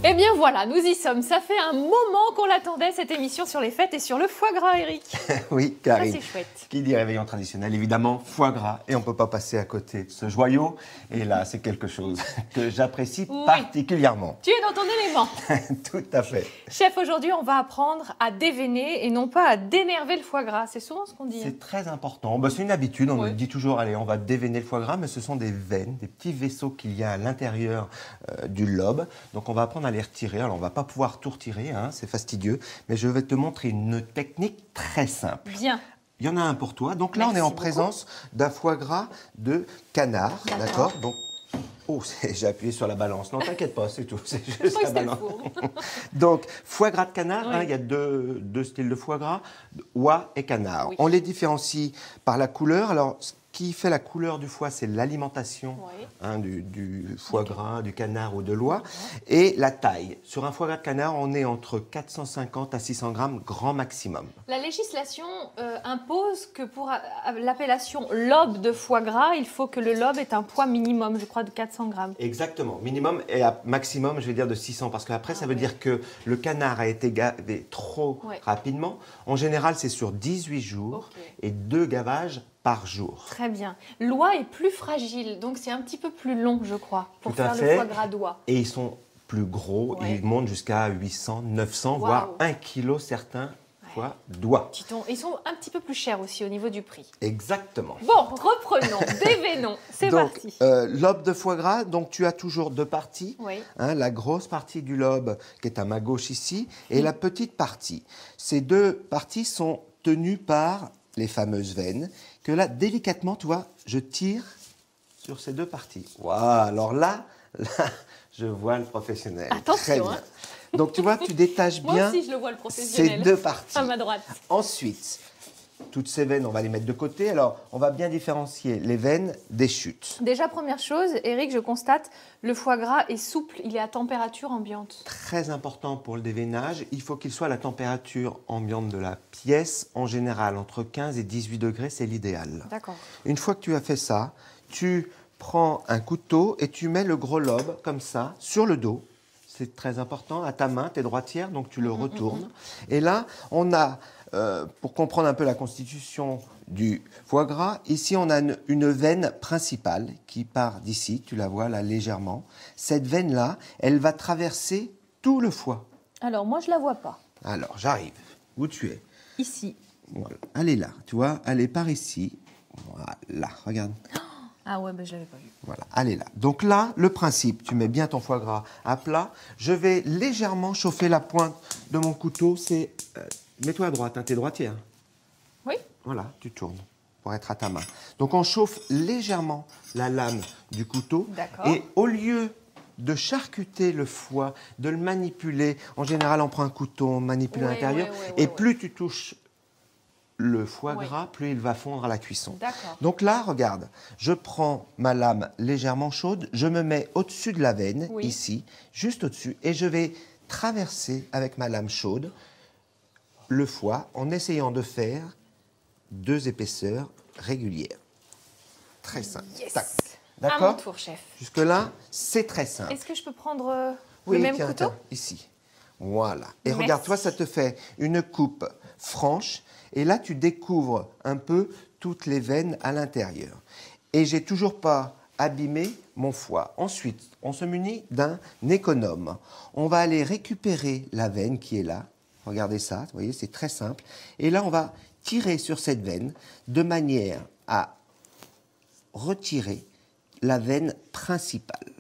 Eh bien voilà, nous y sommes. Ça fait un moment qu'on l'attendait, cette émission sur les fêtes et sur le foie gras, Eric. Oui, Karine. Ça, c'est chouette. Qui dit réveillon traditionnel, évidemment, foie gras. Et on ne peut pas passer à côté de ce joyau. Et là, c'est quelque chose que j'apprécie particulièrement. Tu es dans ton élément. Tout à fait. Chef, aujourd'hui, on va apprendre à déveiner et non pas à dénerver le foie gras. C'est souvent ce qu'on dit. C'est très important. Bah, c'est une habitude. On Oui. nous dit toujours, allez, on va déveiner le foie gras, mais ce sont des veines, des petits vaisseaux qu'il y a à l'intérieur du lobe. Donc, on va apprendre à les retirer. Alors, on ne va pas pouvoir tout retirer, hein, c'est fastidieux. Mais je vais te montrer une technique très simple. Bien. Il y en a un pour toi. Donc là, Merci on est en beaucoup. présence d'un foie gras de canard. D'accord. Donc, oh, j'ai appuyé sur la balance. Non, t'inquiète pas, c'est tout. C'est Je juste crois la que c'était le balance. four. Donc, foie gras de canard, Oui. hein, il y a deux styles de foie gras, oie et canard. Oui. On les différencie par la couleur. Alors, ce qui fait la couleur du foie, c'est l'alimentation Oui. hein, du foie gras, du canard ou de l'oie, et la taille. Sur un foie gras de canard, on est entre 450 à 600 grammes, grand maximum. La législation impose que pour l'appellation lobe de foie gras, il faut que le lobe ait un poids minimum, je crois, de 400 grammes. Exactement, minimum et à maximum, je vais dire de 600, parce qu'après, ça veut dire que le canard a été gavé trop rapidement. En général, c'est sur 18 jours et 2 gavages par jour. Très bien. L'oie est plus fragile, donc c'est un petit peu plus long, je crois, pour Tout à faire fait. le foie gras d'oie. Et ils sont plus gros, ils montent jusqu'à 800, 900, voire 1 kg certains foie d'oie. Ils sont un petit peu plus chers aussi au niveau du prix. Exactement. Bon, reprenons, dévénons, c'est parti. Lobe de foie gras, donc tu as toujours deux parties. Oui. Hein, la grosse partie du lobe qui est à ma gauche ici et la petite partie. Ces deux parties sont tenues par les fameuses veines que là, délicatement, tu vois, je tire sur ces deux parties. Voilà, alors là, je vois le professionnel. Attention, Très bien. Donc tu vois, tu détaches bien Moi aussi, je le vois, le professionnel. ces deux parties. À ma droite. Ensuite, toutes ces veines, on va les mettre de côté. Alors, on va bien différencier les veines des chutes. Déjà, première chose, Eric, je constate, le foie gras est souple, il est à température ambiante. Très important pour le déveinage, il faut qu'il soit à la température ambiante de la pièce. En général, entre 15 et 18 degrés, c'est l'idéal. D'accord. Une fois que tu as fait ça, tu prends un couteau et tu mets le gros lobe, comme ça, sur le dos. C'est très important, à ta main, tu es droitière, donc tu le retournes. Et là, on a, pour comprendre un peu la constitution du foie gras, ici on a une veine principale qui part d'ici, tu la vois là légèrement. Cette veine-là, elle va traverser tout le foie. Alors, moi, je la vois pas. Alors, j'arrive. Où tu es? Ici. Voilà. Elle est là, tu vois, elle est par ici. Voilà, regarde. Ah ouais, ben je l'avais pas vu. Voilà, elle est là. Donc là, le principe, tu mets bien ton foie gras à plat. Je vais légèrement chauffer la pointe de mon couteau. C'est mets-toi à droite, hein, t'es droitière. Oui. Voilà, tu tournes pour être à ta main. Donc on chauffe légèrement la lame du couteau. D'accord. Et au lieu de charcuter le foie, de le manipuler, en général on prend un couteau, on manipule à l'intérieur. Et plus tu touches le foie gras, plus il va fondre à la cuisson. D'accord. Donc là, regarde, je prends ma lame légèrement chaude, je me mets au-dessus de la veine, ici, juste au-dessus, et je vais traverser avec ma lame chaude le foie en essayant de faire 2 épaisseurs régulières. Très simple. Yes. D'accord? À mon tour, chef. Jusque-là, c'est très simple. Est-ce que je peux prendre le même couteau? Tiens, ici. Voilà. Et Merci. regarde, toi, ça te fait une coupe franche. Et là, tu découvres un peu toutes les veines à l'intérieur. Et j'ai toujours pas abîmé mon foie. Ensuite, on se munit d'un économe. On va aller récupérer la veine qui est là. Regardez ça, vous voyez, c'est très simple. Et là, on va tirer sur cette veine de manière à retirer la veine principale.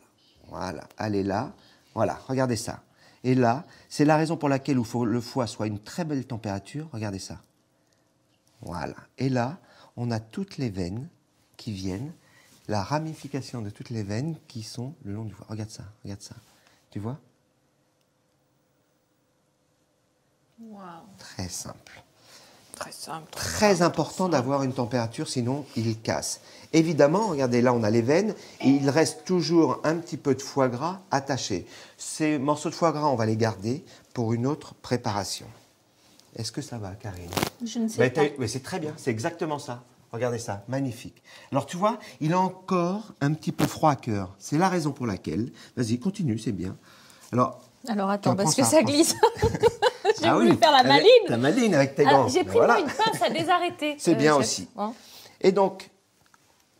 Voilà, elle est là. Voilà, regardez ça. Et là, c'est la raison pour laquelle il faut que le foie soit à une très belle température. Regardez ça. Voilà. Et là, on a toutes les veines qui viennent, la ramification de toutes les veines qui sont le long du foie. Regarde ça, regarde ça. Tu vois? Wow. Très simple. Très simple. Très important d'avoir une température, sinon il casse. Évidemment, regardez, là on a les veines et il reste toujours un petit peu de foie gras attaché. Ces morceaux de foie gras, on va les garder pour une autre préparation. Est-ce que ça va, Karine? Je ne sais pas. Mais c'est très bien, c'est exactement ça. Regardez ça, magnifique. Alors tu vois, il a encore un petit peu froid à cœur. C'est la raison pour laquelle, vas-y, continue, c'est bien. Alors, Alors attends, parce que prends ça prends glisse. J'ai Ah voulu oui, faire la maline. La maline avec tes Ah, gants. j'ai Mais pris moi une pince à désarrêter. C'est bien chef. aussi. Hein. Et donc,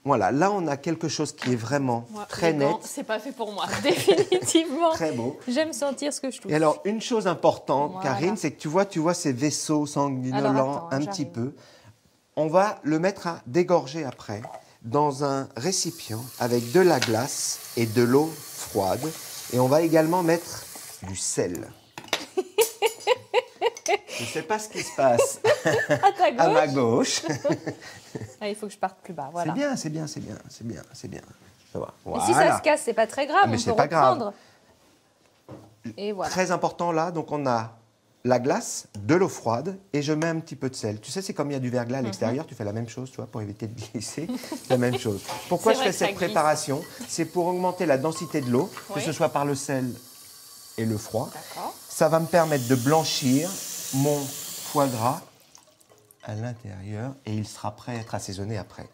voilà, là on a quelque chose qui est vraiment Moi, très les net, gants, c'est pas fait pour moi, définitivement. très beau. J'aime sentir ce que je touche. Et alors, une chose importante, Voilà. Karine, c'est que tu vois ces vaisseaux sanguinolents Alors, attends, un j'arrive. petit peu. On va le mettre à dégorger après dans un récipient avec de la glace et de l'eau froide. Et on va également mettre du sel. Je ne sais pas ce qui se passe À ta gauche. à ma gauche. Ah, il faut que je parte plus bas, voilà. C'est bien, c'est bien, c'est bien, c'est bien, c'est bien. Ça va. Et si ça Voilà. se casse, c'est pas très grave, Ah, mais on c'est peut pas grave. reprendre. Et voilà. Très important là, donc on a la glace, de l'eau froide et je mets un petit peu de sel. Tu sais, c'est comme il y a du verglas à l'extérieur, tu fais la même chose, tu vois, pour éviter de glisser. La même chose. Pourquoi C'est je vrai fais que ça cette glisse. préparation? C'est pour augmenter la densité de l'eau, que Oui. ce soit par le sel et le froid. D'accord. Ça va me permettre de blanchir mon foie gras à l'intérieur et il sera prêt à être assaisonné après.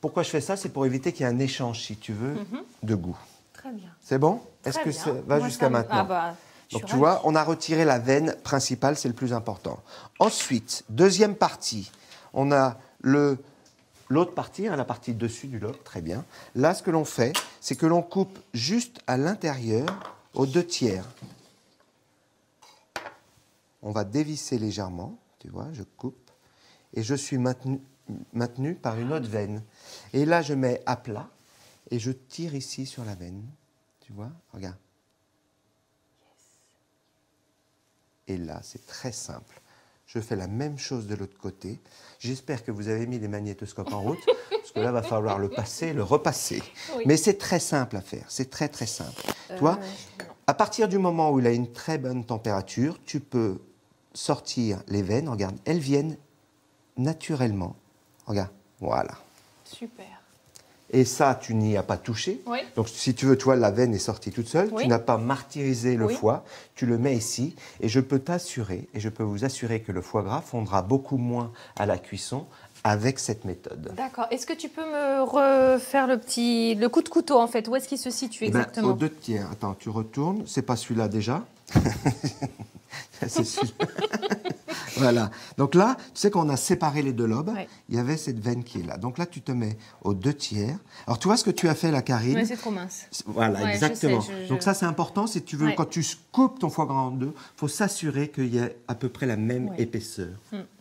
Pourquoi je fais ça? C'est pour éviter qu'il y ait un échange, si tu veux, de goût. Très bien. C'est bon? Est-ce Très que bien. ça va Moi, jusqu'à ça me- maintenant? Ah bah, je Donc suis tu vois, on a retiré la veine principale, c'est le plus important. Ensuite, deuxième partie, on a l'autre partie, hein, la partie dessus du lobe, très bien. Là, ce que l'on fait, c'est que l'on coupe juste à l'intérieur, aux 2/3. On va dévisser légèrement, tu vois, je coupe, et je suis maintenu par une autre veine. Et là, je mets à plat, et je tire ici sur la veine, tu vois, regarde. Et là, c'est très simple. Je fais la même chose de l'autre côté. J'espère que vous avez mis les magnétoscopes en route, parce que là, il va falloir le passer, le repasser. Oui. Mais c'est très simple à faire, c'est très très simple. Tu vois, à partir du moment où il a une très bonne température, tu peux sortir les veines. Regarde, elles viennent naturellement. Regarde, voilà. Super. Et ça, tu n'y as pas touché. Oui. Donc, si tu veux, tu vois, la veine est sortie toute seule. Oui. Tu n'as pas martyrisé le Oui. foie. Tu le mets ici. Et je peux t'assurer, et je peux vous assurer que le foie gras fondra beaucoup moins à la cuisson avec cette méthode. D'accord. Est-ce que tu peux me refaire le coup de couteau, en fait? Où est-ce qu'il se situe Eh ben, exactement? aux 2/3. Attends, tu retournes. C'est pas celui-là déjà. C'est celui-là. Voilà. Donc là, tu sais qu'on a séparé les deux lobes. Ouais. Il y avait cette veine qui est là. Donc là, tu te mets aux 2/3. Alors, tu vois ce que tu as fait, la Karine? Ouais, c'est trop mince. Voilà, Ouais, exactement. je sais, Donc ça, c'est important. Si tu veux, Ouais. quand tu coupes ton foie gras en deux, il faut s'assurer qu'il y ait à peu près la même Ouais. épaisseur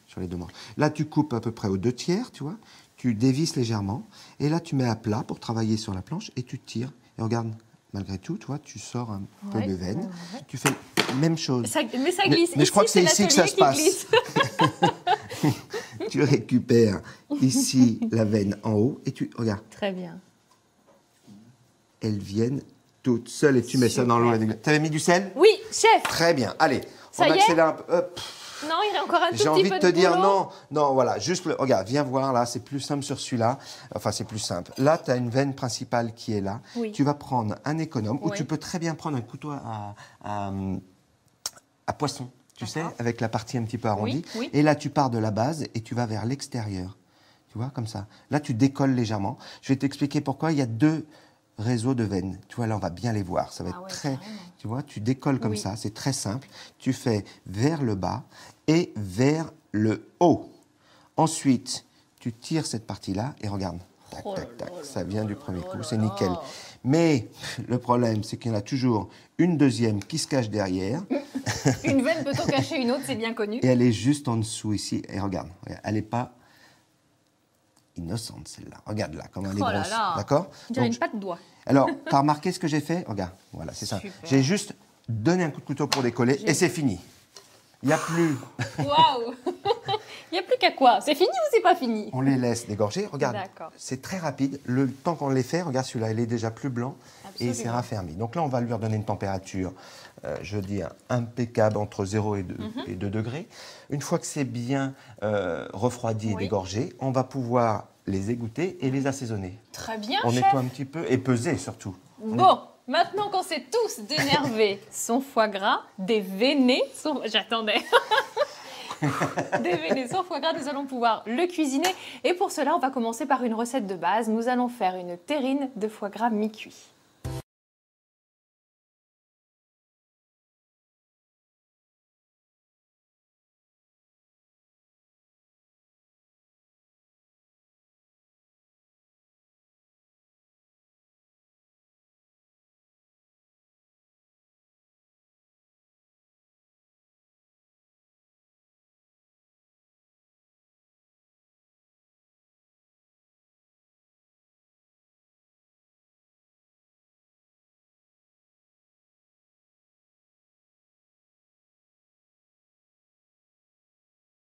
sur les deux morceaux. Là, tu coupes à peu près aux 2/3, tu vois. Tu dévisses légèrement. Et là, tu mets à plat pour travailler sur la planche et tu tires. Et regarde, malgré tout, tu vois, tu sors un peu Ouais, de veine. ouais. Tu fais la même chose. Mais ça glisse. Mais je crois que c'est ici que ça se passe. Glisse. Tu récupères ici la veine en haut et tu regarde, Très bien. elles viennent toutes seules et tu mets ça dans l'eau. Tu avais mis du sel? Oui, chef. Très bien. Allez, Ça on y est accélère un peu. Hop. Non, il y a encore un tout J'ai petit envie peu de te dire boulot. non, non, voilà, juste, regarde, viens voir là, c'est plus simple sur celui-là. Enfin, c'est plus simple. Là, tu as une veine principale qui est là. Oui. Tu vas prendre un économe ou Oui. tu peux très bien prendre un couteau à poisson, tu sais, D'accord. avec la partie un petit peu arrondie. Oui, oui. Et là, tu pars de la base et tu vas vers l'extérieur. Tu vois, comme ça. Là, tu décolles légèrement. Je vais t'expliquer pourquoi. Il y a deux réseaux de veines. Tu vois, là, on va bien les voir. Ça va Ah être ouais, très... carrément. Tu vois, tu décolles comme Oui. ça. C'est très simple. Tu fais vers le bas et vers le haut. Ensuite, tu tires cette partie-là et regarde. Tac, Oh là tac, tac. là Ça vient du premier coup. là C'est là. nickel. Mais le problème, c'est qu'il y en a toujours une deuxième qui se cache derrière. Une veine peut-on cacher une autre, c'est bien connu. Et elle est juste en dessous ici. Et regarde, elle n'est pas innocente celle-là. Regarde là, comment elle est Oh là grosse. là. D'accord? On dirait Donc, une patte doigt. alors, tu as remarqué ce que j'ai fait? Regarde, voilà, c'est ça. Super. J'ai juste donné un coup de couteau pour décoller et c'est fini. Il n'y a plus. Waouh. Il n'y a plus qu'à quoi? C'est fini ou c'est pas fini? On les laisse dégorger. Regarde, D'accord. c'est très rapide. Le temps qu'on les fait, regarde celui-là, il est déjà plus blanc et il s'est Absolument. raffermi. Donc là, on va lui redonner une température, je dis, impeccable entre 0 et 2, et 2 degrés. Une fois que c'est bien refroidi et Oui. dégorgé, on va pouvoir les égoutter et les assaisonner. Très bien, On chef. nettoie un petit peu et peser surtout. Bon, maintenant qu'on s'est tous dénervés, son foie gras, déveiné, j'attendais. Déveiné son foie gras, nous allons pouvoir le cuisiner. Et pour cela, on va commencer par une recette de base. Nous allons faire une terrine de foie gras mi-cuit.